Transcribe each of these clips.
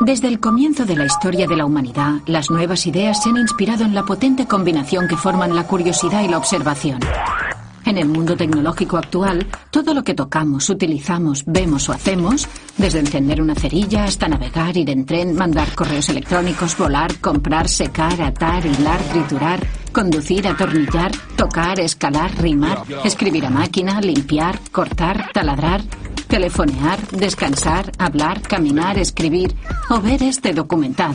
Desde el comienzo de la historia de la humanidad, las nuevas ideas se han inspirado en la potente combinación que forman la curiosidad y la observación. En el mundo tecnológico actual, todo lo que tocamos, utilizamos, vemos o hacemos, desde encender una cerilla hasta navegar, ir en tren, mandar correos electrónicos, volar, comprar, secar, atar, hilar, triturar, conducir, atornillar, tocar, escalar, rimar, escribir a máquina, limpiar, cortar, taladrar, telefonear, descansar, hablar, caminar, escribir o ver este documental.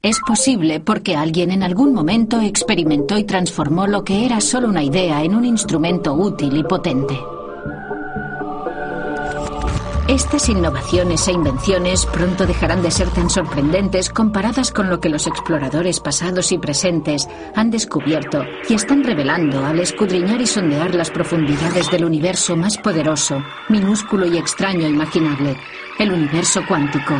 Es posible porque alguien en algún momento experimentó y transformó lo que era solo una idea en un instrumento útil y potente. Estas innovaciones e invenciones pronto dejarán de ser tan sorprendentes comparadas con lo que los exploradores pasados y presentes han descubierto y están revelando al escudriñar y sondear las profundidades del universo más poderoso, minúsculo y extraño imaginable, el universo cuántico.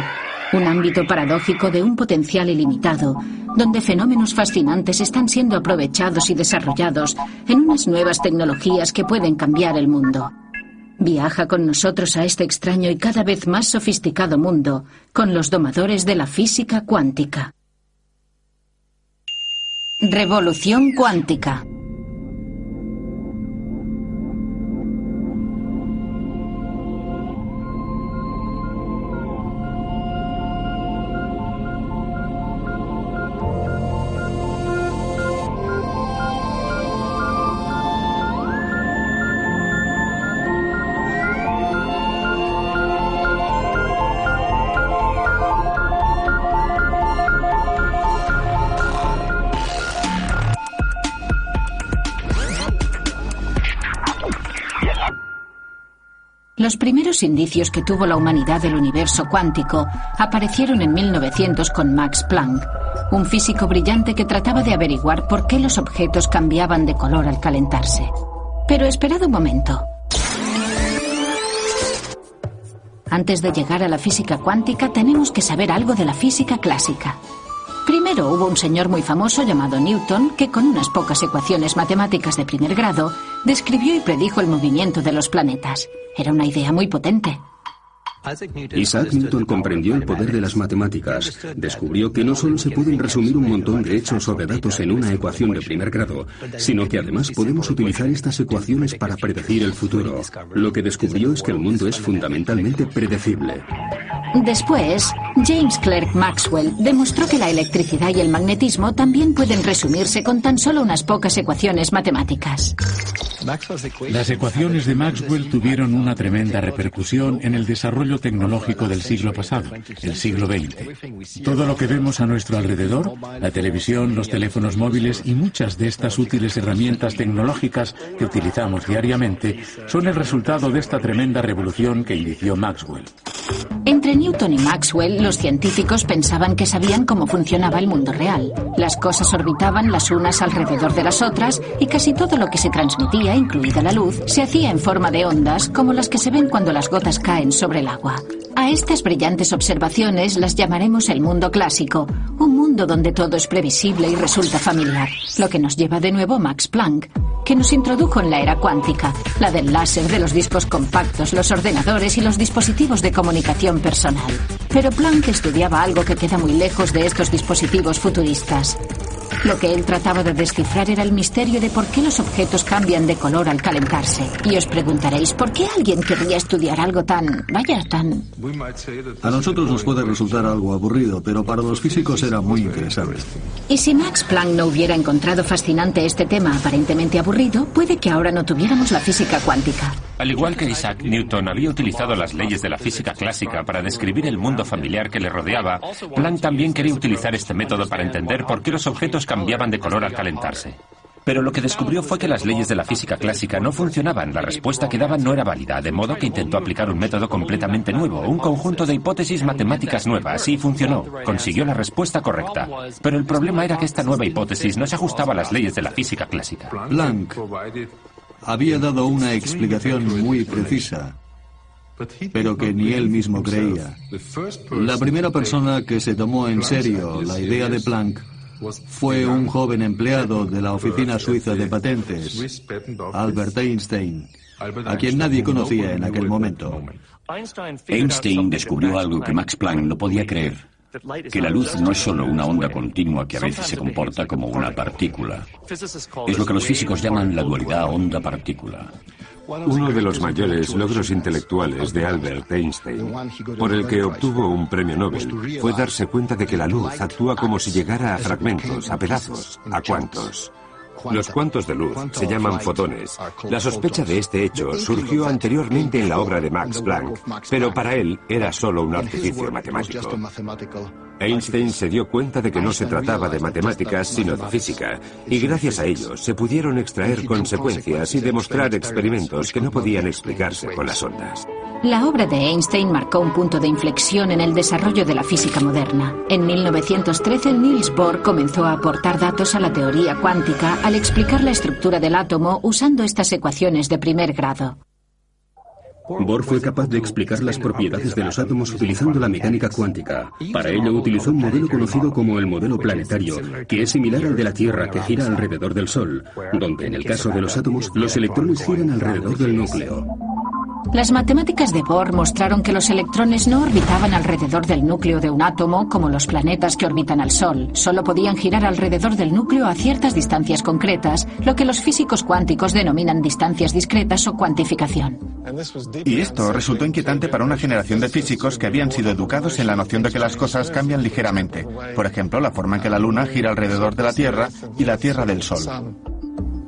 Un ámbito paradójico de un potencial ilimitado, donde fenómenos fascinantes están siendo aprovechados y desarrollados en unas nuevas tecnologías que pueden cambiar el mundo. Viaja con nosotros a este extraño y cada vez más sofisticado mundo, con los domadores de la física cuántica. Revolución cuántica. Los primeros indicios que tuvo la humanidad del universo cuántico aparecieron en 1900 con Max Planck, un físico brillante que trataba de averiguar por qué los objetos cambiaban de color al calentarse. Pero esperad un momento. Antes de llegar a la física cuántica tenemos que saber algo de la física clásica. Primero hubo un señor muy famoso llamado Newton que con unas pocas ecuaciones matemáticas de primer grado describió y predijo el movimiento de los planetas. Era una idea muy potente. Isaac Newton comprendió el poder de las matemáticas. Descubrió que no solo se pueden resumir un montón de hechos o de datos en una ecuación de primer grado, sino que además podemos utilizar estas ecuaciones para predecir el futuro. Lo que descubrió es que el mundo es fundamentalmente predecible. Después, James Clerk Maxwell demostró que la electricidad y el magnetismo también pueden resumirse con tan solo unas pocas ecuaciones matemáticas. Las ecuaciones de Maxwell tuvieron una tremenda repercusión en el desarrollo tecnológico del siglo pasado, el siglo XX. Todo lo que vemos a nuestro alrededor, la televisión, los teléfonos móviles y muchas de estas útiles herramientas tecnológicas que utilizamos diariamente, son el resultado de esta tremenda revolución que inició Maxwell. Entre Newton y Maxwell, los científicos pensaban que sabían cómo funcionaba el mundo real. Las cosas orbitaban las unas alrededor de las otras y casi todo lo que se transmitía, incluida la luz, se hacía en forma de ondas como las que se ven cuando las gotas caen sobre el agua. A estas brillantes observaciones las llamaremos el mundo clásico, un mundo donde todo es previsible y resulta familiar, lo que nos lleva de nuevo Max Planck, que nos introdujo en la era cuántica, la del láser, de los discos compactos, los ordenadores y los dispositivos de comunicación personal. Pero Planck estudiaba algo que queda muy lejos de estos dispositivos futuristas. Lo que él trataba de descifrar era el misterio de por qué los objetos cambian de color al calentarse. Y os preguntaréis, ¿por qué alguien querría estudiar algo tan... A nosotros nos puede resultar algo aburrido, pero para los físicos era muy interesante. Y si Max Planck no hubiera encontrado fascinante este tema aparentemente aburrido, puede que ahora no tuviéramos la física cuántica. Al igual que Isaac Newton había utilizado las leyes de la física clásica para describir el mundo familiar que le rodeaba, Planck también quería utilizar este método para entender por qué los objetos cambiaban de color al calentarse. Pero lo que descubrió fue que las leyes de la física clásica no funcionaban, la respuesta que daban no era válida, de modo que intentó aplicar un método completamente nuevo, un conjunto de hipótesis matemáticas nuevas, y funcionó, consiguió la respuesta correcta. Pero el problema era que esta nueva hipótesis no se ajustaba a las leyes de la física clásica. Planck había dado una explicación muy precisa, pero que ni él mismo creía. La primera persona que se tomó en serio la idea de Planck fue un joven empleado de la oficina suiza de patentes, Albert Einstein. a quien nadie conocía en aquel momento. Einstein descubrió algo que Max Planck no podía creer, que la luz no es solo una onda continua que a veces se comporta como una partícula. Es lo que los físicos llaman la dualidad onda-partícula. Uno de los mayores logros intelectuales de Albert Einstein, por el que obtuvo un premio Nobel, fue darse cuenta de que la luz actúa como si llegara a fragmentos, a pedazos, a cuantos. Los cuantos de luz se llaman fotones. La sospecha de este hecho surgió anteriormente en la obra de Max Planck, pero para él era solo un artificio matemático. Einstein se dio cuenta de que no se trataba de matemáticas, sino de física, y gracias a ello se pudieron extraer consecuencias y demostrar experimentos que no podían explicarse con las ondas. La obra de Einstein marcó un punto de inflexión en el desarrollo de la física moderna. En 1913, Niels Bohr comenzó a aportar datos a la teoría cuántica al explicar la estructura del átomo usando estas ecuaciones de primer grado. Bohr fue capaz de explicar las propiedades de los átomos utilizando la mecánica cuántica. Para ello utilizó un modelo conocido como el modelo planetario, que es similar al de la Tierra, que gira alrededor del Sol, donde en el caso de los átomos los electrones giran alrededor del núcleo. Las matemáticas de Bohr mostraron que los electrones no orbitaban alrededor del núcleo de un átomo como los planetas que orbitan al Sol. Solo podían girar alrededor del núcleo a ciertas distancias concretas, lo que los físicos cuánticos denominan distancias discretas o cuantificación. Y esto resultó inquietante para una generación de físicos que habían sido educados en la noción de que las cosas cambian ligeramente. Por ejemplo, la forma en que la Luna gira alrededor de la Tierra y la Tierra del Sol.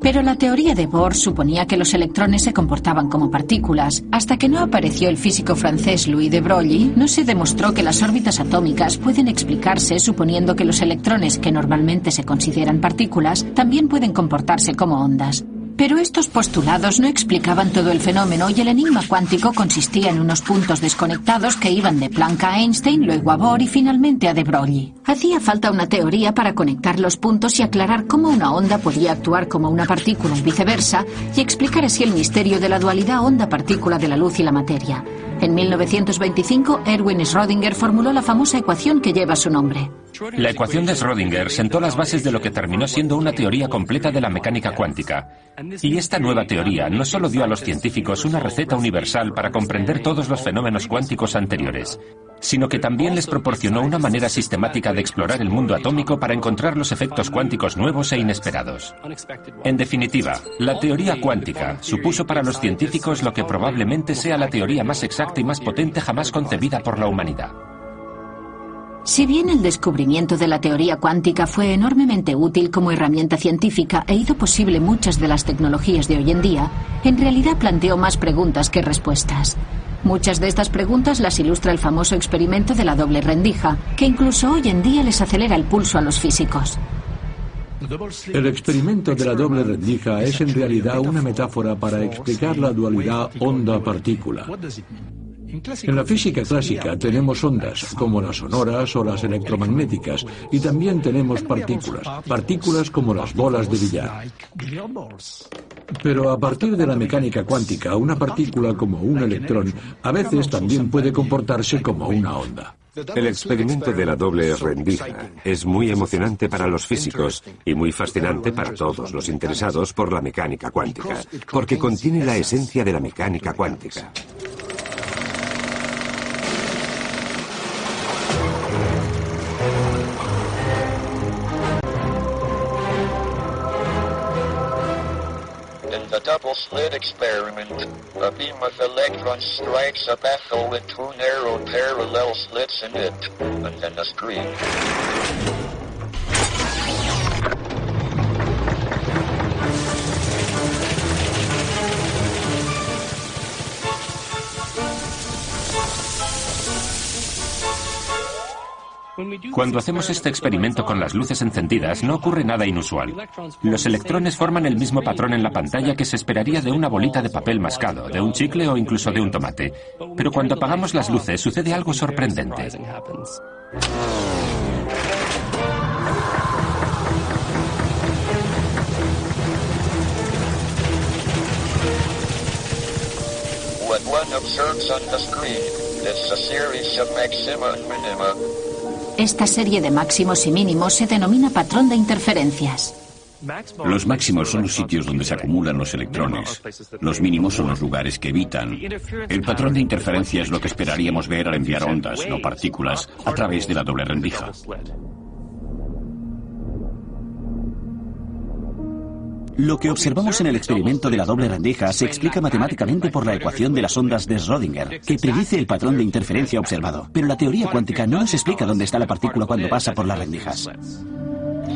Pero la teoría de Bohr suponía que los electrones se comportaban como partículas. Hasta que no apareció el físico francés Louis de Broglie, no se demostró que las órbitas atómicas pueden explicarse suponiendo que los electrones, que normalmente se consideran partículas, también pueden comportarse como ondas. Pero estos postulados no explicaban todo el fenómeno y el enigma cuántico consistía en unos puntos desconectados que iban de Planck a Einstein, luego a Bohr y finalmente a de Broglie. Hacía falta una teoría para conectar los puntos y aclarar cómo una onda podía actuar como una partícula y viceversa, y explicar así el misterio de la dualidad onda-partícula de la luz y la materia. En 1925, Erwin Schrödinger formuló la famosa ecuación que lleva su nombre. La ecuación de Schrödinger sentó las bases de lo que terminó siendo una teoría completa de la mecánica cuántica. Y esta nueva teoría no solo dio a los científicos una receta universal para comprender todos los fenómenos cuánticos anteriores, sino que también les proporcionó una manera sistemática de explorar el mundo atómico para encontrar los efectos cuánticos nuevos e inesperados. En definitiva, la teoría cuántica supuso para los científicos lo que probablemente sea la teoría más exacta y más potente jamás concebida por la humanidad. Si bien el descubrimiento de la teoría cuántica fue enormemente útil como herramienta científica e hizo posible muchas de las tecnologías de hoy en día, en realidad planteó más preguntas que respuestas. Muchas de estas preguntas las ilustra el famoso experimento de la doble rendija, que incluso hoy en día les acelera el pulso a los físicos. El experimento de la doble rendija es en realidad una metáfora para explicar la dualidad onda-partícula. En la física clásica tenemos ondas, como las sonoras o las electromagnéticas, y también tenemos partículas como las bolas de billar. Pero a partir de la mecánica cuántica, una partícula como un electrón a veces también puede comportarse como una onda. El experimento de la doble rendija es muy emocionante para los físicos y muy fascinante para todos los interesados por la mecánica cuántica, porque contiene la esencia de la mecánica cuántica. The double-slit experiment. A beam of electrons strikes a baffle with two narrow parallel slits in it, and then a screen. Cuando hacemos este experimento con las luces encendidas, no ocurre nada inusual. Los electrones forman el mismo patrón en la pantalla que se esperaría de una bolita de papel mascado, de un chicle o incluso de un tomate. Pero cuando apagamos las luces sucede algo sorprendente. What one observes on the screen is a series of maxima and minima. Esta serie de máximos y mínimos se denomina patrón de interferencias. Los máximos son los sitios donde se acumulan los electrones. Los mínimos son los lugares que evitan. El patrón de interferencia es lo que esperaríamos ver al enviar ondas, no partículas, a través de la doble rendija. Lo que observamos en el experimento de la doble rendija se explica matemáticamente por la ecuación de las ondas de Schrödinger, que predice el patrón de interferencia observado. Pero la teoría cuántica no nos explica dónde está la partícula cuando pasa por las rendijas.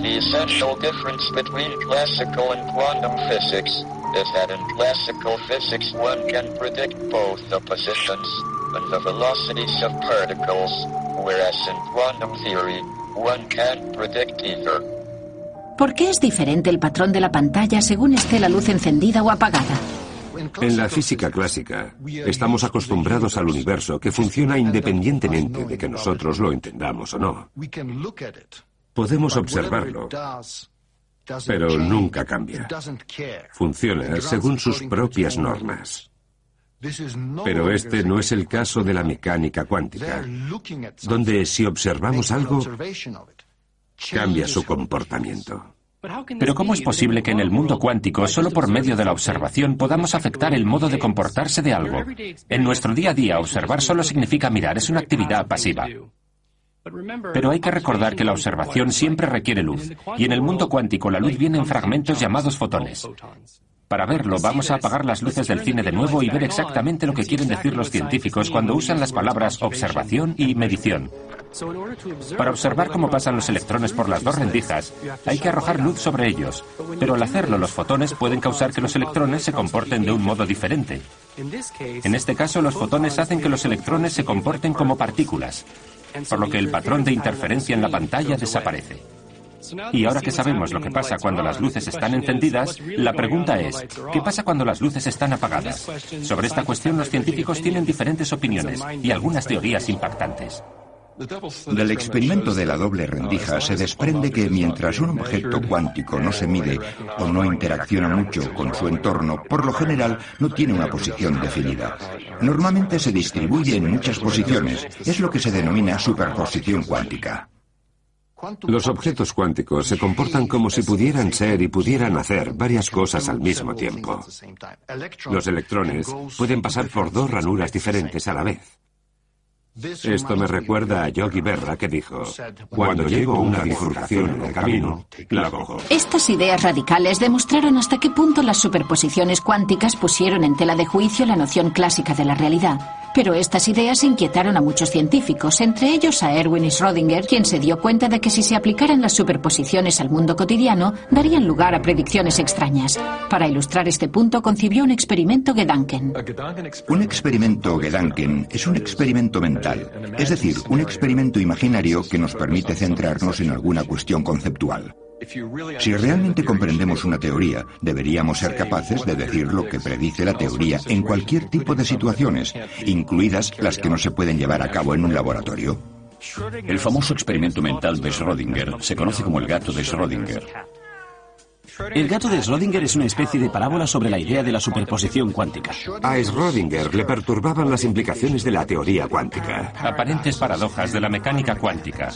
The essential difference between classical and quantum physics is that in classical physics one can predict both the positions and the velocities of particles, whereas in quantum theory one can't predict either. ¿Por qué es diferente el patrón de la pantalla según esté la luz encendida o apagada? En la física clásica, estamos acostumbrados al universo que funciona independientemente de que nosotros lo entendamos o no. Podemos observarlo, pero nunca cambia. Funciona según sus propias normas. Pero este no es el caso de la mecánica cuántica, donde si observamos algo, cambia su comportamiento. Pero ¿cómo es posible que en el mundo cuántico, solo por medio de la observación, podamos afectar el modo de comportarse de algo? En nuestro día a día, observar solo significa mirar, es una actividad pasiva. Pero hay que recordar que la observación siempre requiere luz, y en el mundo cuántico la luz viene en fragmentos llamados fotones. Para verlo, vamos a apagar las luces del cine de nuevo y ver exactamente lo que quieren decir los científicos cuando usan las palabras observación y medición. Para observar cómo pasan los electrones por las dos rendijas, hay que arrojar luz sobre ellos, pero al hacerlo los fotones pueden causar que los electrones se comporten de un modo diferente. En este caso, los fotones hacen que los electrones se comporten como partículas, por lo que el patrón de interferencia en la pantalla desaparece. Y ahora que sabemos lo que pasa cuando las luces están encendidas, la pregunta es, ¿qué pasa cuando las luces están apagadas? Sobre esta cuestión los científicos tienen diferentes opiniones y algunas teorías impactantes. Del experimento de la doble rendija se desprende que mientras un objeto cuántico no se mide o no interacciona mucho con su entorno, por lo general no tiene una posición definida. Normalmente se distribuye en muchas posiciones, es lo que se denomina superposición cuántica. Los objetos cuánticos se comportan como si pudieran ser y pudieran hacer varias cosas al mismo tiempo. Los electrones pueden pasar por dos ranuras diferentes a la vez. Esto me recuerda a Yogi Berra, que dijo, cuando llego a una bifurcación en el camino, la cojo. Estas ideas radicales demostraron hasta qué punto las superposiciones cuánticas pusieron en tela de juicio la noción clásica de la realidad. Pero estas ideas inquietaron a muchos científicos, entre ellos a Erwin y Schrödinger, quien se dio cuenta de que si se aplicaran las superposiciones al mundo cotidiano, darían lugar a predicciones extrañas. Para ilustrar este punto, concibió un experimento Gedanken. Un experimento Gedanken es un experimento mental, es decir, un experimento imaginario que nos permite centrarnos en alguna cuestión conceptual. Si realmente comprendemos una teoría, deberíamos ser capaces de decir lo que predice la teoría en cualquier tipo de situaciones, incluidas las que no se pueden llevar a cabo en un laboratorio. El famoso experimento mental de Schrödinger se conoce como el gato de Schrödinger. El gato de Schrödinger es una especie de parábola sobre la idea de la superposición cuántica. A Schrödinger le perturbaban las implicaciones de la teoría cuántica. Aparentes paradojas de la mecánica cuántica.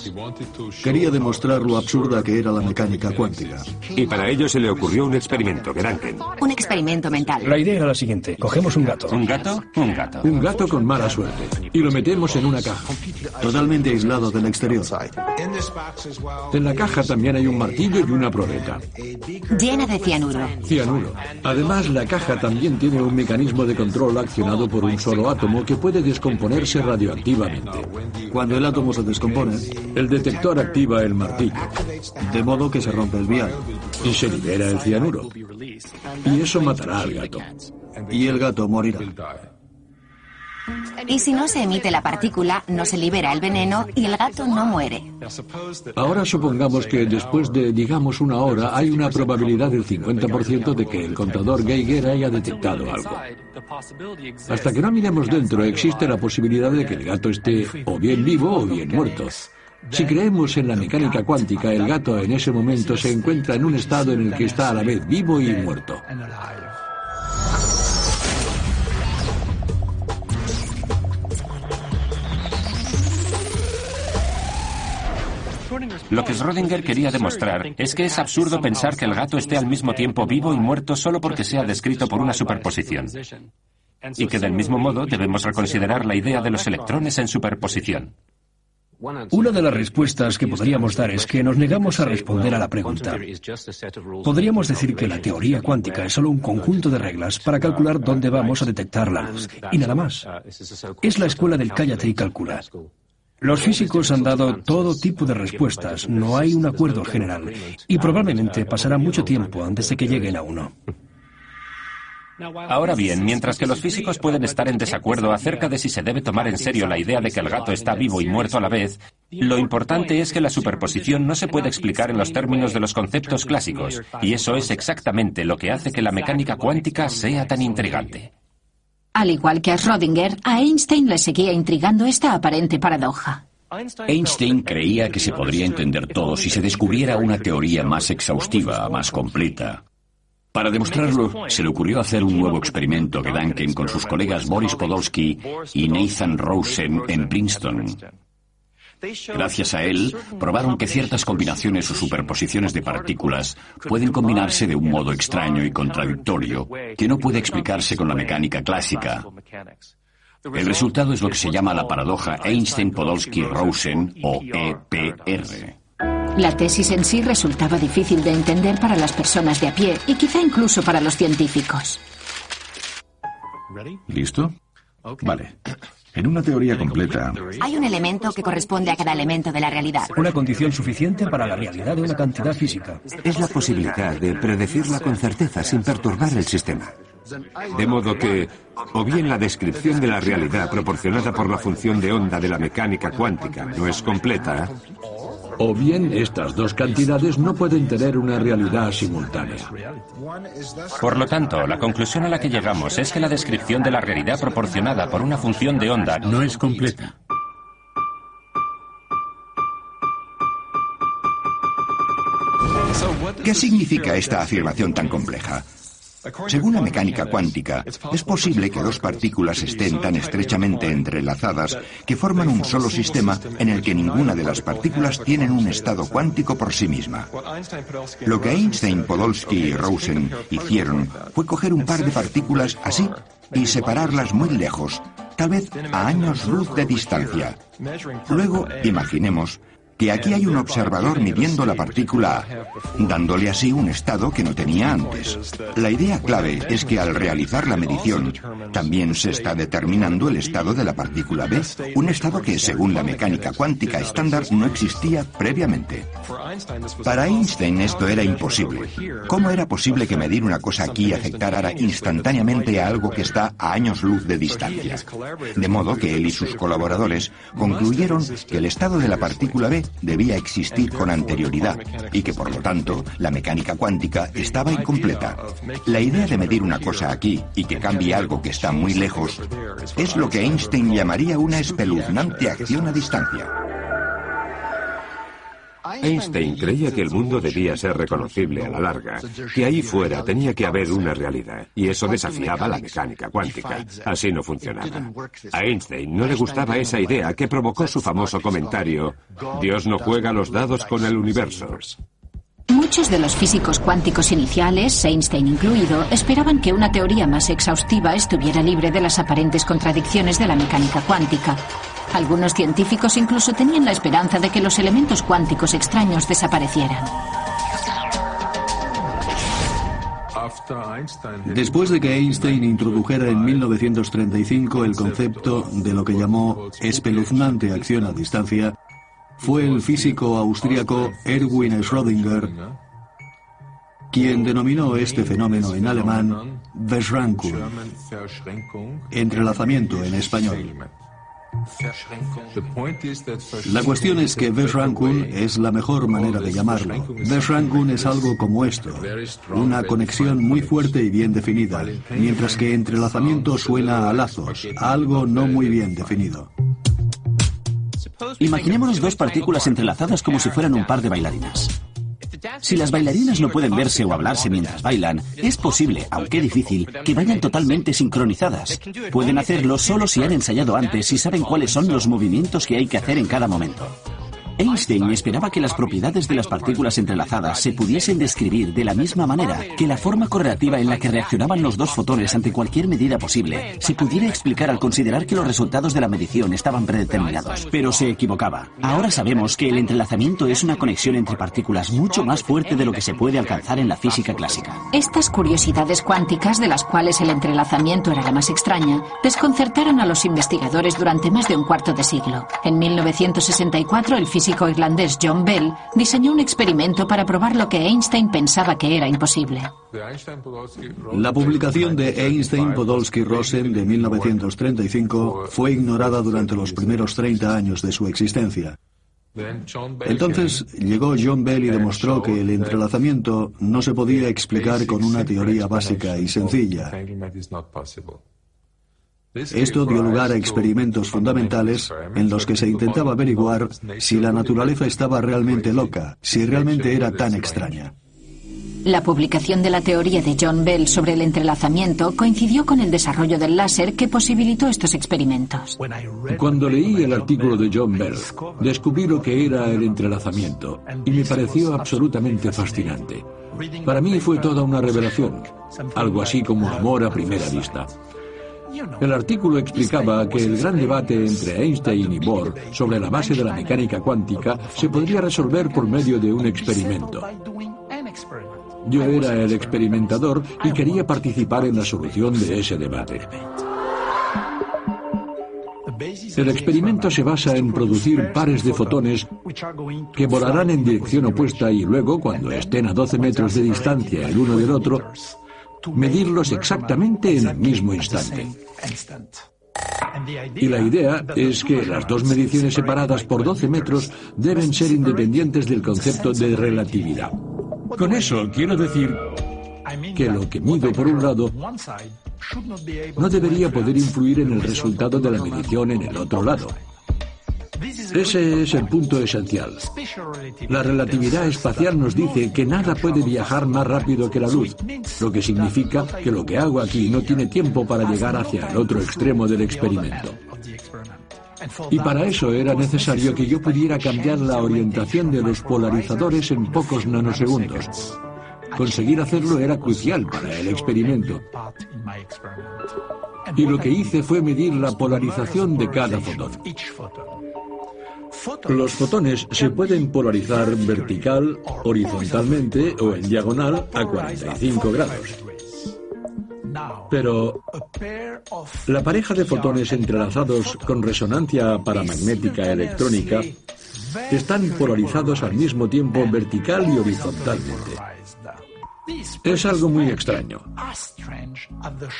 Quería demostrar lo absurda que era la mecánica cuántica. Y para ello se le ocurrió un experimento Gedanken. Un experimento mental. La idea era la siguiente. Cogemos un gato. ¿Un gato? Un gato. Un gato con mala suerte. Y lo metemos en una caja. Totalmente aislado del exterior. En la caja también hay un martillo y una probeta. Llena de cianuro. Cianuro. Además, la caja también tiene un mecanismo de control accionado por un solo átomo que puede descomponerse radioactivamente. Cuando el átomo se descompone, el detector activa el martillo, de modo que se rompe el vial. Y se libera el cianuro. Y eso matará al gato. Y el gato morirá. Y si no se emite la partícula, no se libera el veneno y el gato no muere. Ahora supongamos que después de, digamos, una hora, hay una probabilidad del 50% de que el contador Geiger haya detectado algo. Hasta que no miremos dentro, existe la posibilidad de que el gato esté o bien vivo o bien muerto. Si creemos en la mecánica cuántica, el gato en ese momento se encuentra en un estado en el que está a la vez vivo y muerto. Lo que Schrödinger quería demostrar es que es absurdo pensar que el gato esté al mismo tiempo vivo y muerto solo porque sea descrito por una superposición. Y que del mismo modo debemos reconsiderar la idea de los electrones en superposición. Una de las respuestas que podríamos dar es que nos negamos a responder a la pregunta. Podríamos decir que la teoría cuántica es solo un conjunto de reglas para calcular dónde vamos a detectar la luz, y nada más. Es la escuela del cállate y calcula. Los físicos han dado todo tipo de respuestas, no hay un acuerdo general, y probablemente pasará mucho tiempo antes de que lleguen a uno. Ahora bien, mientras que los físicos pueden estar en desacuerdo acerca de si se debe tomar en serio la idea de que el gato está vivo y muerto a la vez, lo importante es que la superposición no se puede explicar en los términos de los conceptos clásicos, y eso es exactamente lo que hace que la mecánica cuántica sea tan intrigante. Al igual que a Schrödinger, a Einstein le seguía intrigando esta aparente paradoja. Einstein creía que se podría entender todo si se descubriera una teoría más exhaustiva, más completa. Para demostrarlo, se le ocurrió hacer un nuevo experimento Gedanken con sus colegas Boris Podolsky y Nathan Rosen en Princeton. Gracias a él, probaron que ciertas combinaciones o superposiciones de partículas pueden combinarse de un modo extraño y contradictorio que no puede explicarse con la mecánica clásica. El resultado es lo que se llama la paradoja Einstein-Podolsky-Rosen o EPR. La tesis en sí resultaba difícil de entender para las personas de a pie y quizá incluso para los científicos. ¿Listo? Vale. En una teoría completa, Hay un elemento que corresponde a cada elemento de la realidad. Una condición suficiente para la realidad de una cantidad física. Es la posibilidad de predecirla con certeza sin perturbar el sistema. De modo que, o bien la descripción de la realidad proporcionada por la función de onda de la mecánica cuántica no es completa, o bien estas dos cantidades no pueden tener una realidad simultánea. Por lo tanto, la conclusión a la que llegamos es que la descripción de la realidad proporcionada por una función de onda no es completa. ¿Qué significa esta afirmación tan compleja? Según la mecánica cuántica, es posible que dos partículas estén tan estrechamente entrelazadas que forman un solo sistema en el que ninguna de las partículas tienen un estado cuántico por sí misma. Lo que Einstein, Podolsky y Rosen hicieron fue coger un par de partículas así y separarlas muy lejos, tal vez a años luz de distancia. Luego, imaginemos que aquí hay un observador midiendo la partícula A, dándole así un estado que no tenía antes. La idea clave es que al realizar la medición, también se está determinando el estado de la partícula B, un estado que, según la mecánica cuántica estándar, no existía previamente. Para Einstein esto era imposible. ¿Cómo era posible que medir una cosa aquí afectara instantáneamente a algo que está a años luz de distancia? De modo que él y sus colaboradores concluyeron que el estado de la partícula B debía existir con anterioridad y que, por lo tanto, la mecánica cuántica estaba incompleta. La idea de medir una cosa aquí y que cambie algo que está muy lejos es lo que Einstein llamaría una espeluznante acción a distancia. Einstein creía que el mundo debía ser reconocible a la larga, que ahí fuera tenía que haber una realidad, y eso desafiaba la mecánica cuántica. Así no funcionaba. A Einstein no le gustaba esa idea que provocó su famoso comentario: Dios no juega los dados con el universo. Muchos de los físicos cuánticos iniciales, Einstein incluido, esperaban que una teoría más exhaustiva estuviera libre de las aparentes contradicciones de la mecánica cuántica. Algunos científicos incluso tenían la esperanza de que los elementos cuánticos extraños desaparecieran. Después de que Einstein introdujera en 1935 el concepto de lo que llamó espeluznante acción a distancia, fue el físico austríaco Erwin Schrödinger quien denominó este fenómeno en alemán Verschränkung, entrelazamiento en español. La cuestión es que Verschränkung es la mejor manera de llamarlo. Verschränkung es algo como esto, una conexión muy fuerte y bien definida, mientras que entrelazamiento suena a lazos, a algo no muy bien definido. Imaginémonos dos partículas entrelazadas como si fueran un par de bailarinas. Si las bailarinas no pueden verse o hablarse mientras bailan, es posible, aunque difícil, que vayan totalmente sincronizadas. Pueden hacerlo solo si han ensayado antes y saben cuáles son los movimientos que hay que hacer en cada momento. Einstein esperaba que las propiedades de las partículas entrelazadas se pudiesen describir de la misma manera, que la forma correlativa en la que reaccionaban los dos fotones ante cualquier medida posible se pudiera explicar al considerar que los resultados de la medición estaban predeterminados. Pero se equivocaba. Ahora sabemos que el entrelazamiento es una conexión entre partículas mucho más fuerte de lo que se puede alcanzar en la física clásica. Estas curiosidades cuánticas, de las cuales el entrelazamiento era la más extraña, desconcertaron a los investigadores durante más de un cuarto de siglo. En 1964, el físico irlandés John Bell diseñó un experimento para probar lo que Einstein pensaba que era imposible. La publicación de Einstein-Podolsky-Rosen de 1935 fue ignorada durante los primeros 30 años de su existencia. Entonces llegó John Bell y demostró que el entrelazamiento no se podía explicar con una teoría básica y sencilla. Esto dio lugar a experimentos fundamentales en los que se intentaba averiguar si la naturaleza estaba realmente loca, si realmente era tan extraña. La publicación de la teoría de John Bell sobre el entrelazamiento coincidió con el desarrollo del láser que posibilitó estos experimentos. Cuando leí el artículo de John Bell, descubrí lo que era el entrelazamiento y me pareció absolutamente fascinante. Para mí fue toda una revelación, algo así como amor a primera vista. El artículo explicaba que el gran debate entre Einstein y Bohr sobre la base de la mecánica cuántica se podría resolver por medio de un experimento. Yo era el experimentador y quería participar en la solución de ese debate. El experimento se basa en producir pares de fotones que volarán en dirección opuesta y luego, cuando estén a 12 metros de distancia el uno del otro, medirlos exactamente en el mismo instante. Y la idea es que las dos mediciones separadas por 12 metros deben ser independientes del concepto de relatividad. Con eso quiero decir que lo que mido por un lado no debería poder influir en el resultado de la medición en el otro lado. Ese es el punto esencial. La relatividad espacial nos dice que nada puede viajar más rápido que la luz, lo que significa que lo que hago aquí no tiene tiempo para llegar hacia el otro extremo del experimento. Y para eso era necesario que yo pudiera cambiar la orientación de los polarizadores en pocos nanosegundos. Conseguir hacerlo era crucial para el experimento. Y lo que hice fue medir la polarización de cada fotón. Los fotones se pueden polarizar vertical, horizontalmente o en diagonal a 45 grados. Pero la pareja de fotones entrelazados con resonancia paramagnética electrónica están polarizados al mismo tiempo vertical y horizontalmente. Es algo muy extraño.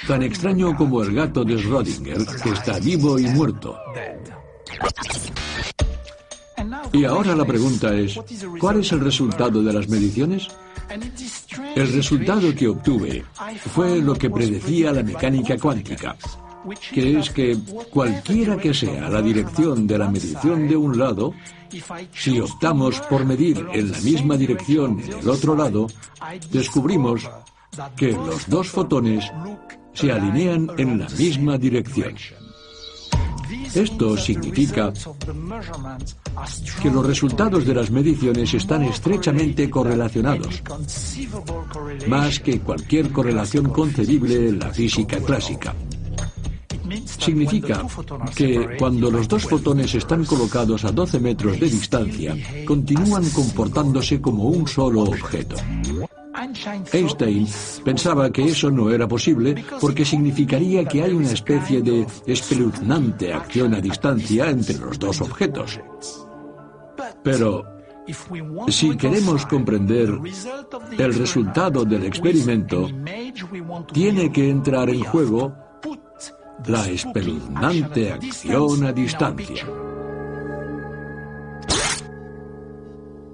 Tan extraño como el gato de Schrödinger, que está vivo y muerto. Y ahora la pregunta es, ¿cuál es el resultado de las mediciones? El resultado que obtuve fue lo que predecía la mecánica cuántica, que es que cualquiera que sea la dirección de la medición de un lado, si optamos por medir en la misma dirección en el otro lado, descubrimos que los dos fotones se alinean en la misma dirección. Esto significa que los resultados de las mediciones están estrechamente correlacionados, más que cualquier correlación concebible en la física clásica. Significa que cuando los dos fotones están colocados a 12 metros de distancia, continúan comportándose como un solo objeto. Einstein pensaba que eso no era posible porque significaría que hay una especie de espeluznante acción a distancia entre los dos objetos. Pero si queremos comprender el resultado del experimento, tiene que entrar en juego la espeluznante acción a distancia.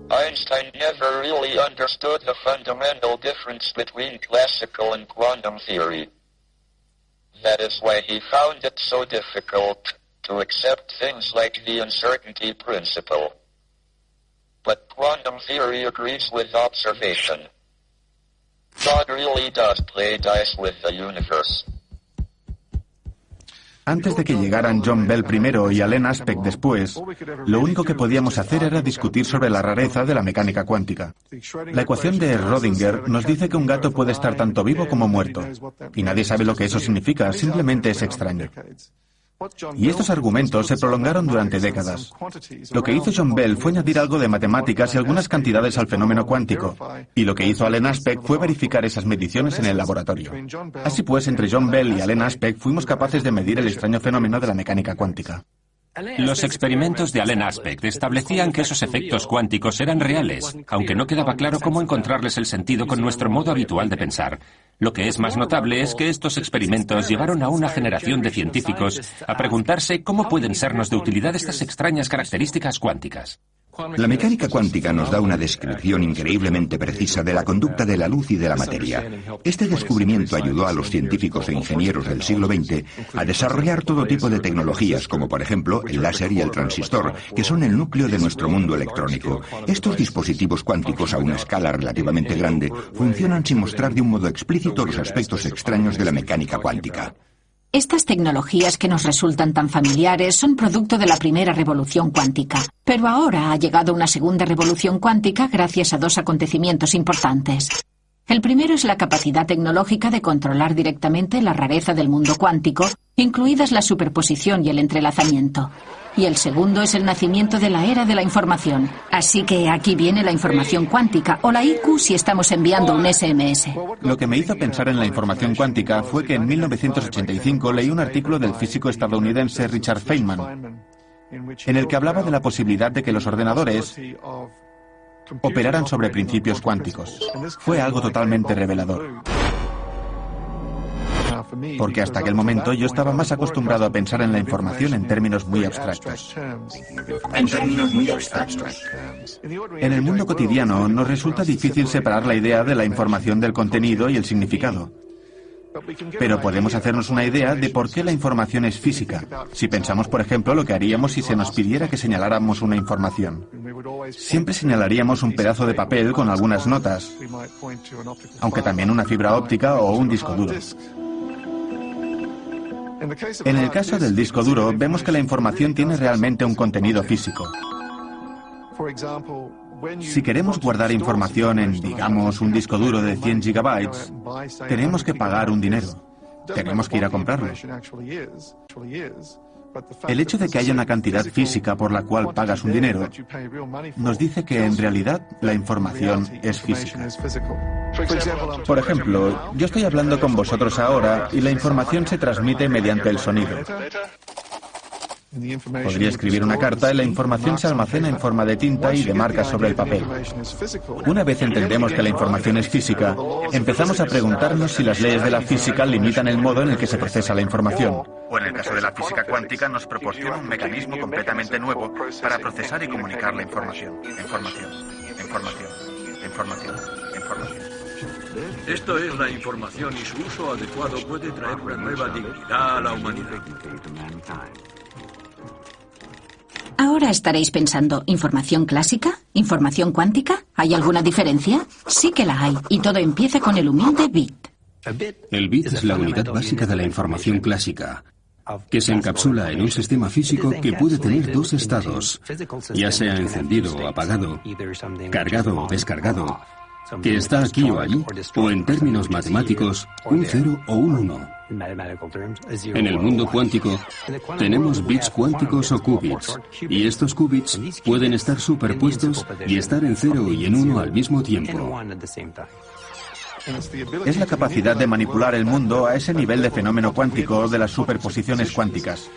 Einstein never really understood the fundamental difference between classical and quantum theory. That is why he found it so difficult to accept things like the uncertainty principle. But quantum theory agrees with observation. God really does play dice with the universe. Antes de que llegaran John Bell primero y Alain Aspect después, lo único que podíamos hacer era discutir sobre la rareza de la mecánica cuántica. La ecuación de Schrödinger nos dice que un gato puede estar tanto vivo como muerto, y nadie sabe lo que eso significa, simplemente es extraño. Y estos argumentos se prolongaron durante décadas. Lo que hizo John Bell fue añadir algo de matemáticas y algunas cantidades al fenómeno cuántico, y lo que hizo Alain Aspect fue verificar esas mediciones en el laboratorio. Así pues, entre John Bell y Alain Aspect fuimos capaces de medir el extraño fenómeno de la mecánica cuántica. Los experimentos de Alain Aspect establecían que esos efectos cuánticos eran reales, aunque no quedaba claro cómo encontrarles el sentido con nuestro modo habitual de pensar. Lo que es más notable es que estos experimentos llevaron a una generación de científicos a preguntarse cómo pueden sernos de utilidad estas extrañas características cuánticas. La mecánica cuántica nos da una descripción increíblemente precisa de la conducta de la luz y de la materia. Este descubrimiento ayudó a los científicos e ingenieros del siglo XX a desarrollar todo tipo de tecnologías, como por ejemplo el láser y el transistor, que son el núcleo de nuestro mundo electrónico. Estos dispositivos cuánticos a una escala relativamente grande funcionan sin mostrar de un modo explícito los aspectos extraños de la mecánica cuántica. Estas tecnologías que nos resultan tan familiares son producto de la primera revolución cuántica. Pero ahora ha llegado una segunda revolución cuántica gracias a dos acontecimientos importantes. El primero es la capacidad tecnológica de controlar directamente la rareza del mundo cuántico, incluidas la superposición y el entrelazamiento. Y el segundo es el nacimiento de la era de la información. Así que aquí viene la información cuántica, o la IQ si estamos enviando un SMS. Lo que me hizo pensar en la información cuántica fue que en 1985 leí un artículo del físico estadounidense Richard Feynman, en el que hablaba de la posibilidad de que los ordenadores operaran sobre principios cuánticos. Fue algo totalmente revelador. Porque hasta aquel momento yo estaba más acostumbrado a pensar en la información en términos muy abstractos. En el mundo cotidiano nos resulta difícil separar la idea de la información del contenido y el significado. Pero podemos hacernos una idea de por qué la información es física, si pensamos, por ejemplo, lo que haríamos si se nos pidiera que señaláramos una información. Siempre señalaríamos un pedazo de papel con algunas notas, aunque también una fibra óptica o un disco duro. En el caso del disco duro, vemos que la información tiene realmente un contenido físico. Si queremos guardar información en, digamos, un disco duro de 100 gigabytes, tenemos que pagar un dinero. Tenemos que ir a comprarlo. El hecho de que haya una cantidad física por la cual pagas un dinero nos dice que en realidad la información es física. Por ejemplo, yo estoy hablando con vosotros ahora y la información se transmite mediante el sonido. Podría escribir una carta y la información se almacena en forma de tinta y de marcas sobre el papel. Una vez entendemos que la información es física, empezamos a preguntarnos si las leyes de la física limitan el modo en el que se procesa la información. O en el caso de la física cuántica nos proporciona un mecanismo completamente nuevo para procesar y comunicar la información. Información. Esto es la información y su uso adecuado puede traer una nueva dignidad a la humanidad. Ahora estaréis pensando, ¿información clásica? ¿Información cuántica? ¿Hay alguna diferencia? Sí que la hay, y todo empieza con el humilde bit. El bit es la unidad básica de la información clásica, que se encapsula en un sistema físico que puede tener dos estados, ya sea encendido o apagado, cargado o descargado, que está aquí o allí, o en términos matemáticos, un 0 o un 1. En el mundo cuántico tenemos bits cuánticos o qubits, y estos qubits pueden estar superpuestos y estar en 0 y en 1 al mismo tiempo. Es la capacidad de manipular el mundo a ese nivel de fenómeno cuántico de las superposiciones cuánticas,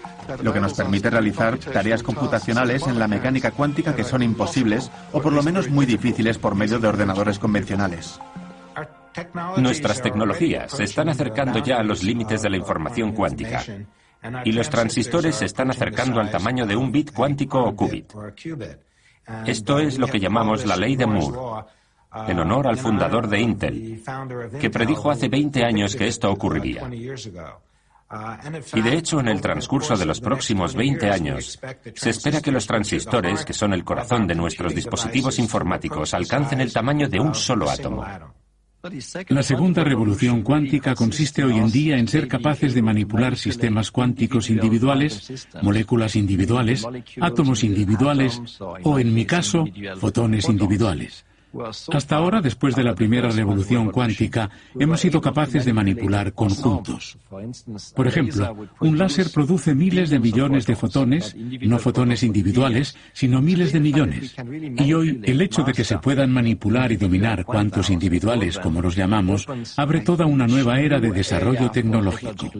lo que nos permite realizar tareas computacionales en la mecánica cuántica que son imposibles o por lo menos muy difíciles por medio de ordenadores convencionales. Nuestras tecnologías se están acercando ya a los límites de la información cuántica, y los transistores se están acercando al tamaño de un bit cuántico o qubit. Esto es lo que llamamos la ley de Moore, en honor al fundador de Intel, que predijo hace 20 años que esto ocurriría. Y de hecho, en el transcurso de los próximos 20 años, se espera que los transistores, que son el corazón de nuestros dispositivos informáticos, alcancen el tamaño de un solo átomo. La segunda revolución cuántica consiste hoy en día en ser capaces de manipular sistemas cuánticos individuales, moléculas individuales, átomos individuales o, en mi caso, fotones individuales. Hasta ahora, después de la primera revolución cuántica, hemos sido capaces de manipular conjuntos. Por ejemplo, un láser produce miles de millones de fotones, no fotones individuales, sino miles de millones. Y hoy, el hecho de que se puedan manipular y dominar cuantos individuales, como los llamamos, abre toda una nueva era de desarrollo tecnológico.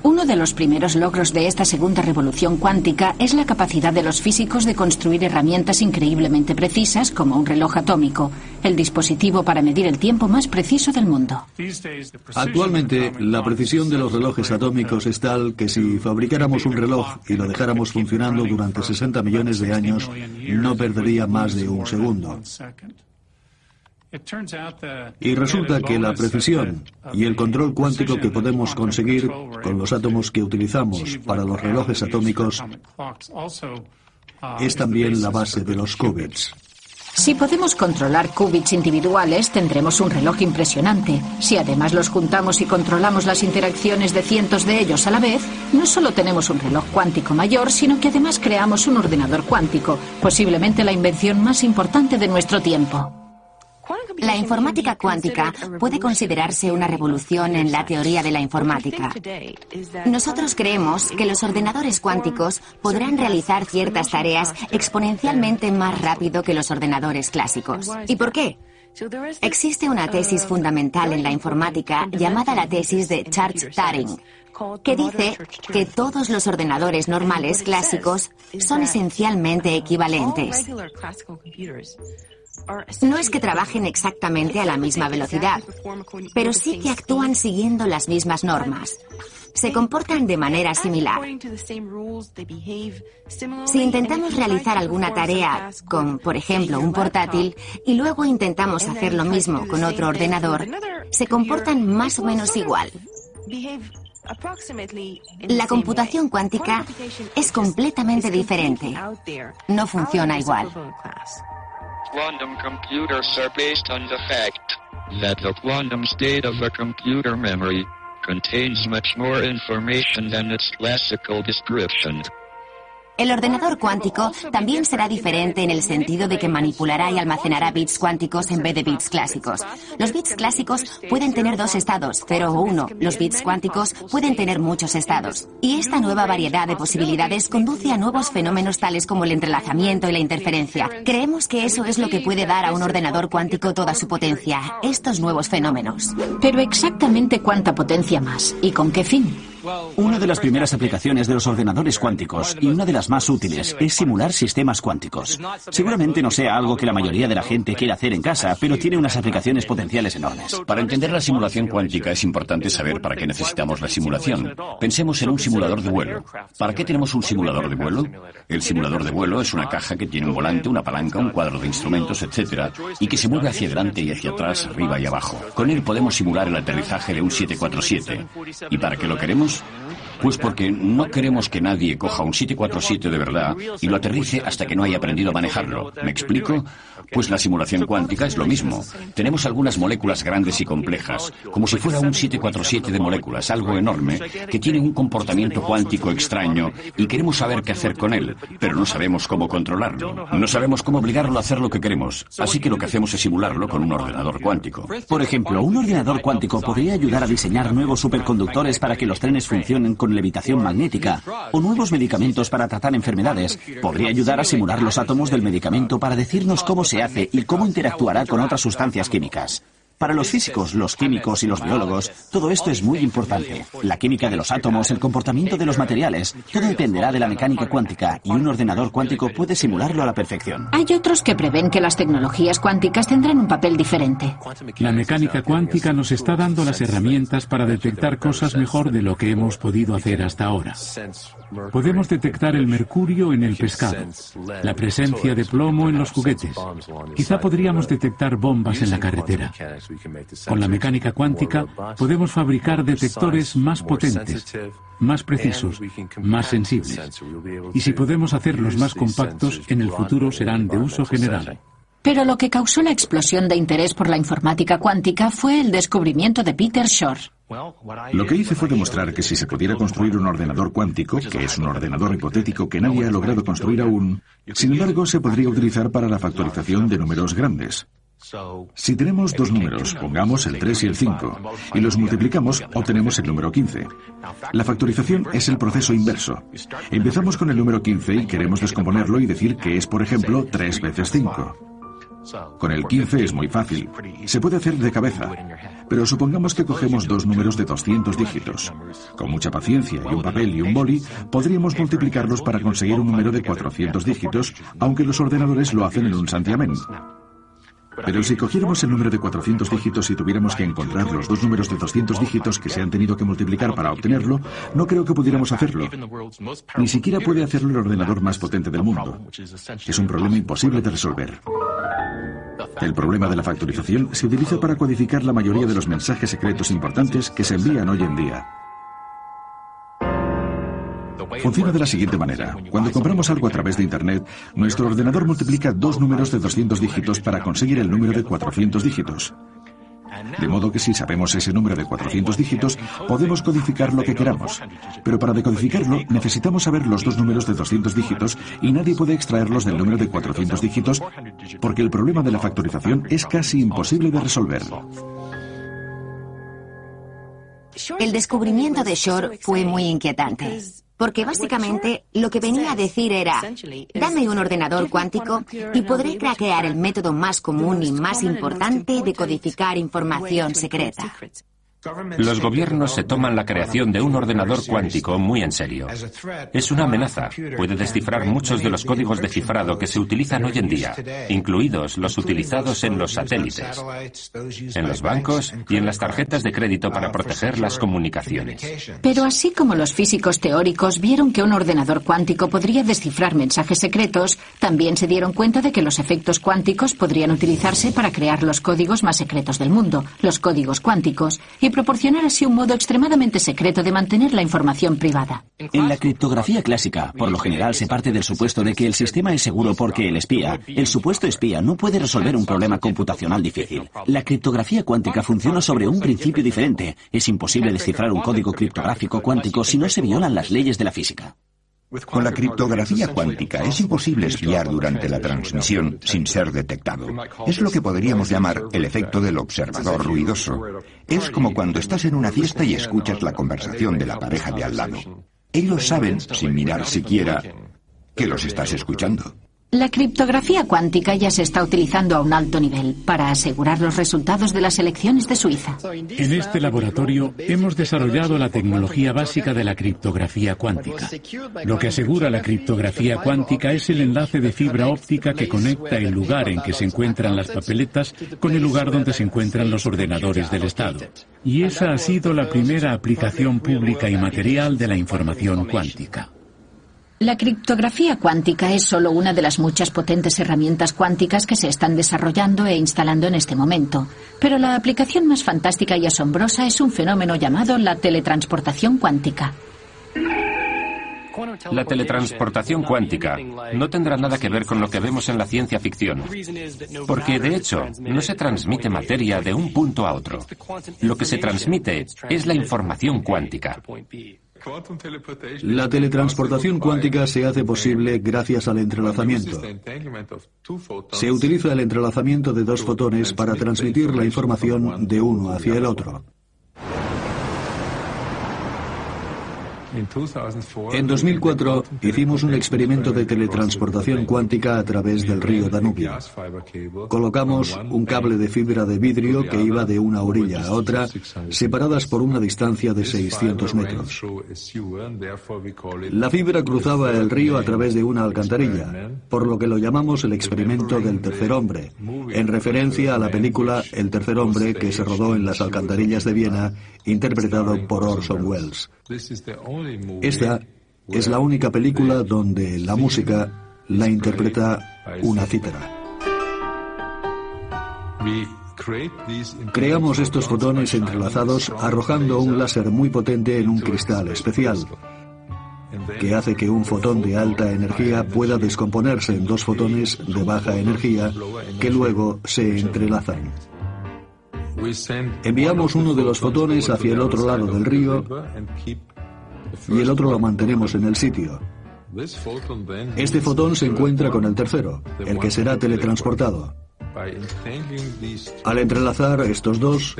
Uno de los primeros logros de esta segunda revolución cuántica es la capacidad de los físicos de construir herramientas increíblemente precisas como un reloj atómico, el dispositivo para medir el tiempo más preciso del mundo. Actualmente, la precisión de los relojes atómicos es tal que si fabricáramos un reloj y lo dejáramos funcionando durante 60 millones de años, no perdería más de un segundo. Y resulta que la precisión y el control cuántico que podemos conseguir con los átomos que utilizamos para los relojes atómicos es también la base de los qubits. Si podemos controlar qubits individuales, tendremos un reloj impresionante. Si además los juntamos y controlamos las interacciones de cientos de ellos a la vez, no solo tenemos un reloj cuántico mayor, sino que además creamos un ordenador cuántico, posiblemente la invención más importante de nuestro tiempo. La informática cuántica puede considerarse una revolución en la teoría de la informática. Nosotros creemos que los ordenadores cuánticos podrán realizar ciertas tareas exponencialmente más rápido que los ordenadores clásicos. ¿Y por qué? Existe una tesis fundamental en la informática llamada la tesis de Church-Turing, que dice que todos los ordenadores normales clásicos son esencialmente equivalentes. No es que trabajen exactamente a la misma velocidad, pero sí que actúan siguiendo las mismas normas. Se comportan de manera similar. Si intentamos realizar alguna tarea con, por ejemplo, un portátil, y luego intentamos hacer lo mismo con otro ordenador, se comportan más o menos igual. La computación cuántica es completamente diferente. No funciona igual. Quantum computers are based on the fact that the quantum state of a computer memory contains much more information than its classical description. El ordenador cuántico también será diferente en el sentido de que manipulará y almacenará bits cuánticos en vez de bits clásicos. Los bits clásicos pueden tener dos estados, 0 o 1. Los bits cuánticos pueden tener muchos estados. Y esta nueva variedad de posibilidades conduce a nuevos fenómenos tales como el entrelazamiento y la interferencia. Creemos que eso es lo que puede dar a un ordenador cuántico toda su potencia, estos nuevos fenómenos. Pero exactamente cuánta potencia más y con qué fin. Una de las primeras aplicaciones de los ordenadores cuánticos, y una de las más útiles, es simular sistemas cuánticos. Seguramente no sea algo que la mayoría de la gente quiera hacer en casa, pero tiene unas aplicaciones potenciales enormes. Para entender la simulación cuántica es importante saber para qué necesitamos la simulación. Pensemos en un simulador de vuelo. ¿Para qué tenemos un simulador de vuelo? El simulador de vuelo es una caja que tiene un volante, una palanca, un cuadro de instrumentos, etc., y que se mueve hacia adelante y hacia atrás, arriba y abajo. Con él podemos simular el aterrizaje de un 747. ¿Y para qué lo queremos? Pues porque no queremos que nadie coja un 747 de verdad y lo aterrice hasta que no haya aprendido a manejarlo. ¿Me explico? Pues la simulación cuántica es lo mismo. Tenemos algunas moléculas grandes y complejas, como si fuera un 747 de moléculas, algo enorme, que tiene un comportamiento cuántico extraño y queremos saber qué hacer con él, pero no sabemos cómo controlarlo. No sabemos cómo obligarlo a hacer lo que queremos, así que lo que hacemos es simularlo con un ordenador cuántico. Por ejemplo, un ordenador cuántico podría ayudar a diseñar nuevos superconductores para que los trenes funcionen con levitación magnética, o nuevos medicamentos para tratar enfermedades. Podría ayudar a simular los átomos del medicamento para decirnos cómo se hace y cómo interactuará con otras sustancias químicas. Para los físicos, los químicos y los biólogos, todo esto es muy importante. La química de los átomos, el comportamiento de los materiales, todo dependerá de la mecánica cuántica, y un ordenador cuántico puede simularlo a la perfección. Hay otros que prevén que las tecnologías cuánticas tendrán un papel diferente. La mecánica cuántica nos está dando las herramientas para detectar cosas mejor de lo que hemos podido hacer hasta ahora. Podemos detectar el mercurio en el pescado, la presencia de plomo en los juguetes. Quizá podríamos detectar bombas en la carretera. Con la mecánica cuántica podemos fabricar detectores más potentes, más precisos, más sensibles. Y si podemos hacerlos más compactos, en el futuro serán de uso general. Pero lo que causó la explosión de interés por la informática cuántica fue el descubrimiento de Peter Shor. Lo que hice fue demostrar que si se pudiera construir un ordenador cuántico, que es un ordenador hipotético que nadie ha logrado construir aún, sin embargo se podría utilizar para la factorización de números grandes. Si tenemos dos números, pongamos el 3 y el 5, y los multiplicamos, obtenemos el número 15. La factorización es el proceso inverso. Empezamos con el número 15 y queremos descomponerlo y decir que es, por ejemplo, 3 veces 5. Con el 15 es muy fácil. Se puede hacer de cabeza. Pero supongamos que cogemos dos números de 200 dígitos. Con mucha paciencia y un papel y un boli, podríamos multiplicarlos para conseguir un número de 400 dígitos, aunque los ordenadores lo hacen en un santiamén. Pero si cogiéramos el número de 400 dígitos y tuviéramos que encontrar los dos números de 200 dígitos que se han tenido que multiplicar para obtenerlo, no creo que pudiéramos hacerlo. Ni siquiera puede hacerlo el ordenador más potente del mundo. Es un problema imposible de resolver. El problema de la factorización se utiliza para codificar la mayoría de los mensajes secretos importantes que se envían hoy en día. Funciona de la siguiente manera. Cuando compramos algo a través de Internet, nuestro ordenador multiplica dos números de 200 dígitos para conseguir el número de 400 dígitos. De modo que si sabemos ese número de 400 dígitos, podemos codificar lo que queramos. Pero para decodificarlo, necesitamos saber los dos números de 200 dígitos y nadie puede extraerlos del número de 400 dígitos porque el problema de la factorización es casi imposible de resolver. El descubrimiento de Shor fue muy inquietante, porque básicamente lo que venía a decir era: dame un ordenador cuántico y podré craquear el método más común y más importante de codificar información secreta. Los gobiernos se toman la creación de un ordenador cuántico muy en serio. Es una amenaza. Puede descifrar muchos de los códigos de cifrado que se utilizan hoy en día, incluidos los utilizados en los satélites, en los bancos y en las tarjetas de crédito para proteger las comunicaciones. Pero así como los físicos teóricos vieron que un ordenador cuántico podría descifrar mensajes secretos, también se dieron cuenta de que los efectos cuánticos podrían utilizarse para crear los códigos más secretos del mundo, los códigos cuánticos, y proporcionar así un modo extremadamente secreto de mantener la información privada. En la criptografía clásica, por lo general se parte del supuesto de que el sistema es seguro porque el supuesto espía, no puede resolver un problema computacional difícil. La criptografía cuántica funciona sobre un principio diferente. Es imposible descifrar un código criptográfico cuántico si no se violan las leyes de la física. Con la criptografía cuántica es imposible espiar durante la transmisión sin ser detectado. Es lo que podríamos llamar el efecto del observador ruidoso. Es como cuando estás en una fiesta y escuchas la conversación de la pareja de al lado. Ellos saben, sin mirar siquiera, que los estás escuchando. La criptografía cuántica ya se está utilizando a un alto nivel para asegurar los resultados de las elecciones de Suiza. En este laboratorio hemos desarrollado la tecnología básica de la criptografía cuántica. Lo que asegura la criptografía cuántica es el enlace de fibra óptica que conecta el lugar en que se encuentran las papeletas con el lugar donde se encuentran los ordenadores del Estado. Y esa ha sido la primera aplicación pública y material de la información cuántica. La criptografía cuántica es solo una de las muchas potentes herramientas cuánticas que se están desarrollando e instalando en este momento. Pero la aplicación más fantástica y asombrosa es un fenómeno llamado la teletransportación cuántica. La teletransportación cuántica no tendrá nada que ver con lo que vemos en la ciencia ficción, porque de hecho no se transmite materia de un punto a otro. Lo que se transmite es la información cuántica. La teletransportación cuántica se hace posible gracias al entrelazamiento. Se utiliza el entrelazamiento de dos fotones para transmitir la información de uno hacia el otro. En 2004 hicimos un experimento de teletransportación cuántica a través del río Danubio. Colocamos un cable de fibra de vidrio que iba de una orilla a otra, separadas por una distancia de 600 metros. La fibra cruzaba el río a través de una alcantarilla, por lo que lo llamamos el experimento del tercer hombre, en referencia a la película El tercer hombre que se rodó en las alcantarillas de Viena, interpretado por Orson Welles. Esta es la única película donde la música la interpreta una cítara. Creamos estos fotones entrelazados arrojando un láser muy potente en un cristal especial. que hace que un fotón de alta energía pueda descomponerse en dos fotones de baja energía que luego se entrelazan. Enviamos uno de los fotones hacia el otro lado del río y el otro lo mantenemos en el sitio. Este fotón se encuentra con el tercero, el que será teletransportado. Al entrelazar estos dos,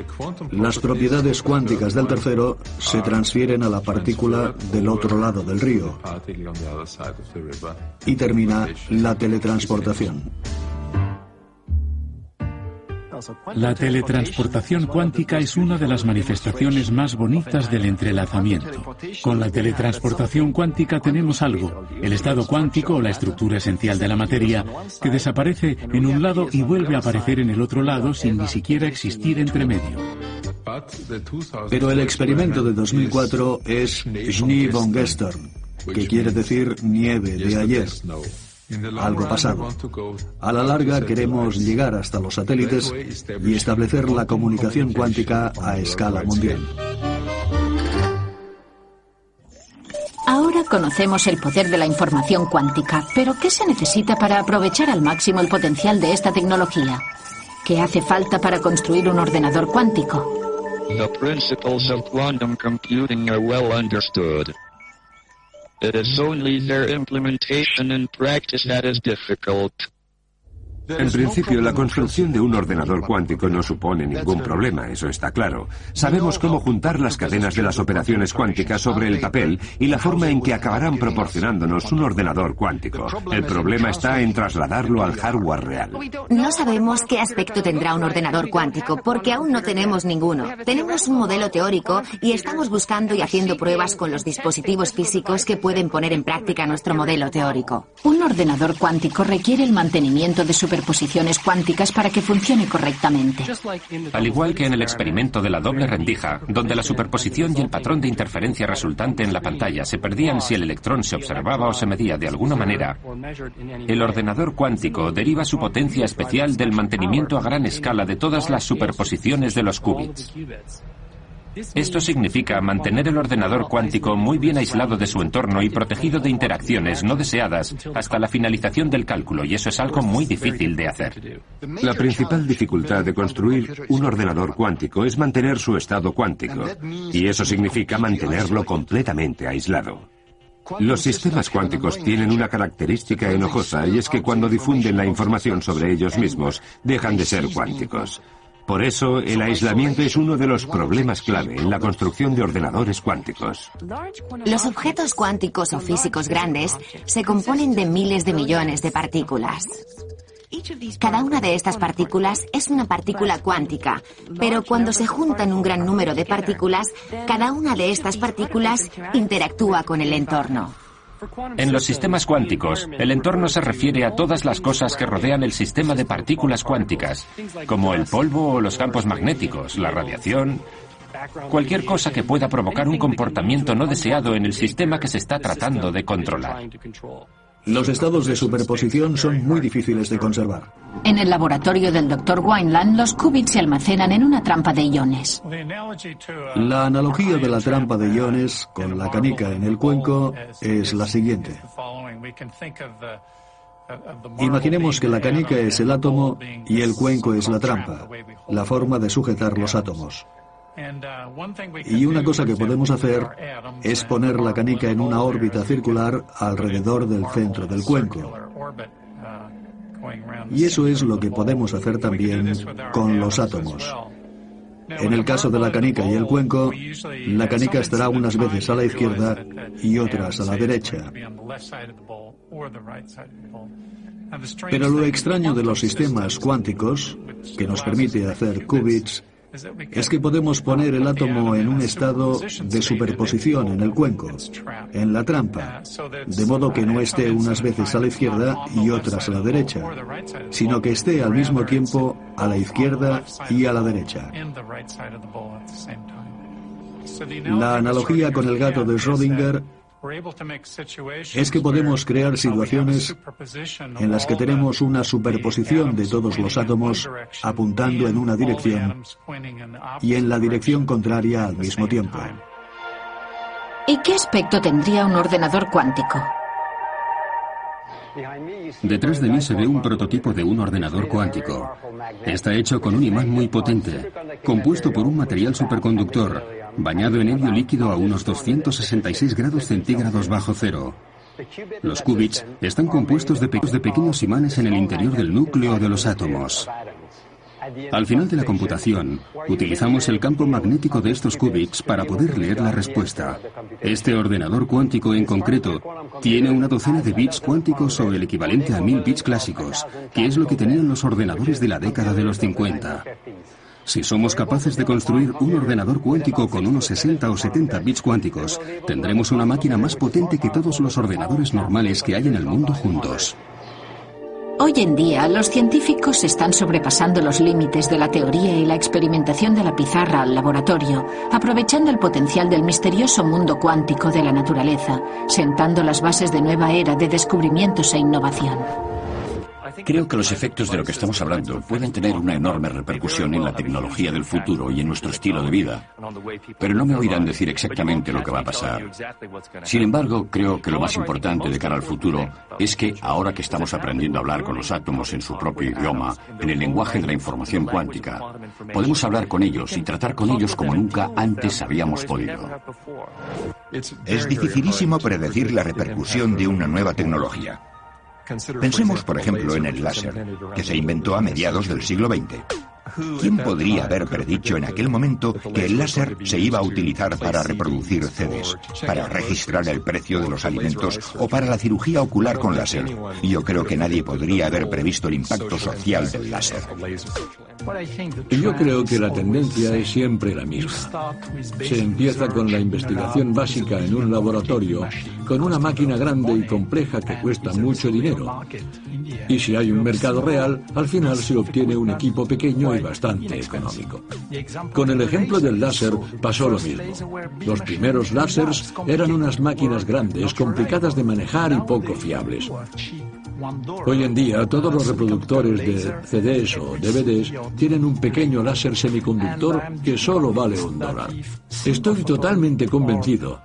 las propiedades cuánticas del tercero se transfieren a la partícula del otro lado del río y termina la teletransportación. La teletransportación cuántica es una de las manifestaciones más bonitas del entrelazamiento. Con la teletransportación cuántica tenemos algo, el estado cuántico o la estructura esencial de la materia, que desaparece en un lado y vuelve a aparecer en el otro lado sin ni siquiera existir entre medio. Pero el experimento de 2004 es Schnee von gestern, que quiere decir nieve de ayer. Algo pasado. A la larga queremos llegar hasta los satélites y establecer la comunicación cuántica a escala mundial. Ahora conocemos el poder de la información cuántica, pero ¿qué se necesita para aprovechar al máximo el potencial de esta tecnología? ¿Qué hace falta para construir un ordenador cuántico? The principles of quantum computing are well understood. It is only their implementation in practice that is difficult. En principio, la construcción de un ordenador cuántico no supone ningún problema, eso está claro. Sabemos cómo juntar las cadenas de las operaciones cuánticas sobre el papel y la forma en que acabarán proporcionándonos un ordenador cuántico. El problema está en trasladarlo al hardware real. No sabemos qué aspecto tendrá un ordenador cuántico, porque aún no tenemos ninguno. Tenemos un modelo teórico y estamos buscando y haciendo pruebas con los dispositivos físicos que pueden poner en práctica nuestro modelo teórico. Un ordenador cuántico requiere el mantenimiento de superposiciones cuánticas para que funcione correctamente. Al igual que en el experimento de la doble rendija, donde la superposición y el patrón de interferencia resultante en la pantalla se perdían si el electrón se observaba o se medía de alguna manera, el ordenador cuántico deriva su potencia especial del mantenimiento a gran escala de todas las superposiciones de los qubits. Esto significa mantener el ordenador cuántico muy bien aislado de su entorno y protegido de interacciones no deseadas hasta la finalización del cálculo, y eso es algo muy difícil de hacer. La principal dificultad de construir un ordenador cuántico es mantener su estado cuántico, y eso significa mantenerlo completamente aislado. Los sistemas cuánticos tienen una característica enojosa, y es que cuando difunden la información sobre ellos mismos, dejan de ser cuánticos. Por eso, el aislamiento es uno de los problemas clave en la construcción de ordenadores cuánticos. Los objetos cuánticos o físicos grandes se componen de miles de millones de partículas. Cada una de estas partículas es una partícula cuántica, pero cuando se juntan un gran número de partículas, cada una de estas partículas interactúa con el entorno. En los sistemas cuánticos, el entorno se refiere a todas las cosas que rodean el sistema de partículas cuánticas, como el polvo o los campos magnéticos, la radiación, cualquier cosa que pueda provocar un comportamiento no deseado en el sistema que se está tratando de controlar. Los estados de superposición son muy difíciles de conservar. En el laboratorio del Dr. Wineland, los qubits se almacenan en una trampa de iones. La analogía de la trampa de iones con la canica en el cuenco es la siguiente. Imaginemos que la canica es el átomo y el cuenco es la trampa, la forma de sujetar los átomos. Y una cosa que podemos hacer es poner la canica en una órbita circular alrededor del centro del cuenco. Y eso es lo que podemos hacer también con los átomos. En el caso de la canica y el cuenco, la canica estará unas veces a la izquierda y otras a la derecha. Pero lo extraño de los sistemas cuánticos, que nos permite hacer qubits, es que podemos poner el átomo en un estado de superposición en el cuenco, en la trampa, de modo que no esté unas veces a la izquierda y otras a la derecha, sino que esté al mismo tiempo a la izquierda y a la derecha. La analogía con el gato de Schrödinger es que podemos crear situaciones en las que tenemos una superposición de todos los átomos apuntando en una dirección y en la dirección contraria al mismo tiempo. ¿Y qué aspecto tendría un ordenador cuántico? Detrás de mí se ve un prototipo de un ordenador cuántico. Está hecho con un imán muy potente, compuesto por un material superconductor, bañado en helio líquido a unos 266 grados centígrados bajo cero. Los qubits están compuestos de pequeños imanes en el interior del núcleo de los átomos. Al final de la computación, utilizamos el campo magnético de estos qubits para poder leer la respuesta. Este ordenador cuántico en concreto tiene una docena de bits cuánticos o el equivalente a 1000 bits clásicos, que es lo que tenían los ordenadores de la década de los 50. Si somos capaces de construir un ordenador cuántico con unos 60 o 70 bits cuánticos, tendremos una máquina más potente que todos los ordenadores normales que hay en el mundo juntos. Hoy en día, los científicos están sobrepasando los límites de la teoría y la experimentación de la pizarra al laboratorio, aprovechando el potencial del misterioso mundo cuántico de la naturaleza, sentando las bases de nueva era de descubrimientos e innovación. Creo que los efectos de lo que estamos hablando pueden tener una enorme repercusión en la tecnología del futuro y en nuestro estilo de vida. Pero no me oirán decir exactamente lo que va a pasar. Sin embargo, creo que lo más importante de cara al futuro es que, ahora que estamos aprendiendo a hablar con los átomos en su propio idioma, en el lenguaje de la información cuántica, podemos hablar con ellos y tratar con ellos como nunca antes habíamos podido. Es dificilísimo predecir la repercusión de una nueva tecnología. Pensemos, por ejemplo, en el láser, que se inventó a mediados del siglo XX. ¿Quién podría haber predicho en aquel momento que el láser se iba a utilizar para reproducir CDs, para registrar el precio de los alimentos o para la cirugía ocular con láser? Yo creo que nadie podría haber previsto el impacto social del láser. Y yo creo que la tendencia es siempre la misma. Se empieza con la investigación básica en un laboratorio, con una máquina grande y compleja que cuesta mucho dinero. Y si hay un mercado real, al final se obtiene un equipo pequeño y bastante económico. Con el ejemplo del láser pasó lo mismo. Los primeros láseres eran unas máquinas grandes, complicadas de manejar y poco fiables. Hoy en día, todos los reproductores de CDs o DVDs tienen un pequeño láser semiconductor que solo vale $1. Estoy totalmente convencido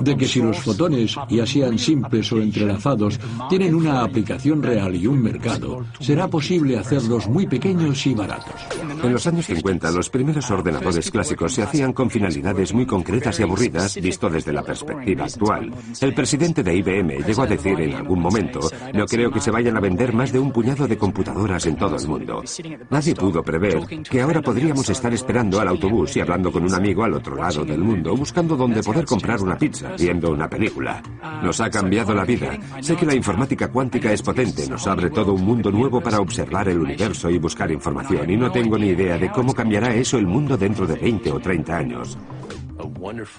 de que si los fotones, ya sean simples o entrelazados, tienen una aplicación real y un mercado, será posible hacerlos muy pequeños y baratos. En los años 50, los primeros ordenadores clásicos se hacían con finalidades muy concretas y aburridas, visto desde la perspectiva actual. El presidente de IBM llegó a decir en algún momento: "No creo que se vayan a vender más de un puñado de computadoras en todo el mundo". Nadie pudo prever que ahora podríamos estar esperando al autobús y hablando con un amigo al otro lado del mundo, buscando dónde poder comprar una pizza, viendo una película. Nos ha cambiado la vida. Sé que la informática cuántica es potente, nos abre todo un mundo nuevo para observar el universo y buscar información, y no tengo ni idea de cómo cambiará eso el mundo dentro de 20 o 30 años.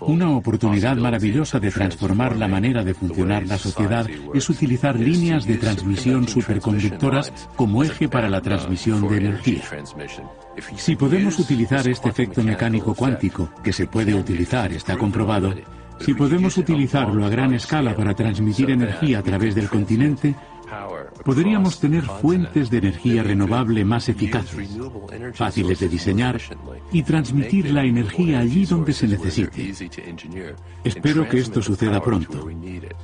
Una oportunidad maravillosa de transformar la manera de funcionar la sociedad es utilizar líneas de transmisión superconductoras como eje para la transmisión de energía. Si podemos utilizar este efecto mecánico cuántico, que se puede utilizar, está comprobado, si podemos utilizarlo a gran escala para transmitir energía a través del continente, podríamos tener fuentes de energía renovable más eficaces, fáciles de diseñar y transmitir la energía allí donde se necesite. Espero que esto suceda pronto.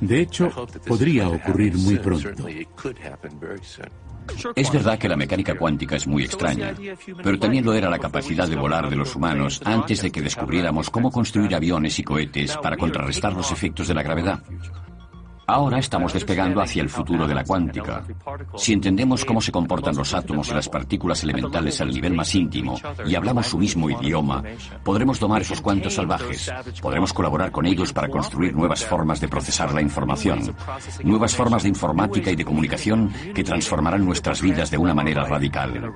De hecho, podría ocurrir muy pronto. Es verdad que la mecánica cuántica es muy extraña, pero también lo era la capacidad de volar de los humanos antes de que descubriéramos cómo construir aviones y cohetes para contrarrestar los efectos de la gravedad. Ahora estamos despegando hacia el futuro de la cuántica. Si entendemos cómo se comportan los átomos y las partículas elementales al nivel más íntimo y hablamos su mismo idioma, podremos domar esos cuantos salvajes. Podremos colaborar con ellos para construir nuevas formas de procesar la información, nuevas formas de informática y de comunicación que transformarán nuestras vidas de una manera radical.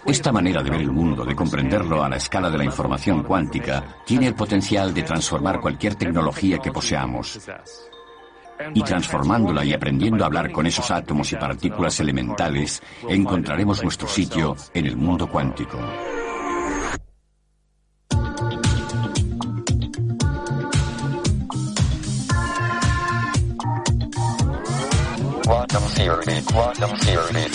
Esta manera de ver el mundo, de comprenderlo a la escala de la información cuántica, tiene el potencial de transformar cualquier tecnología que poseamos. Y transformándola y aprendiendo a hablar con esos átomos y partículas elementales, encontraremos nuestro sitio en el mundo cuántico. Quantum theory, quantum theory.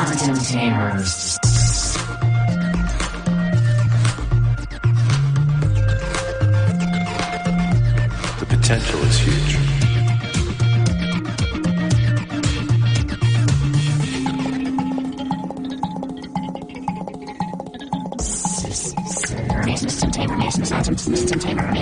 Contemtators. The potential is huge. System tamer,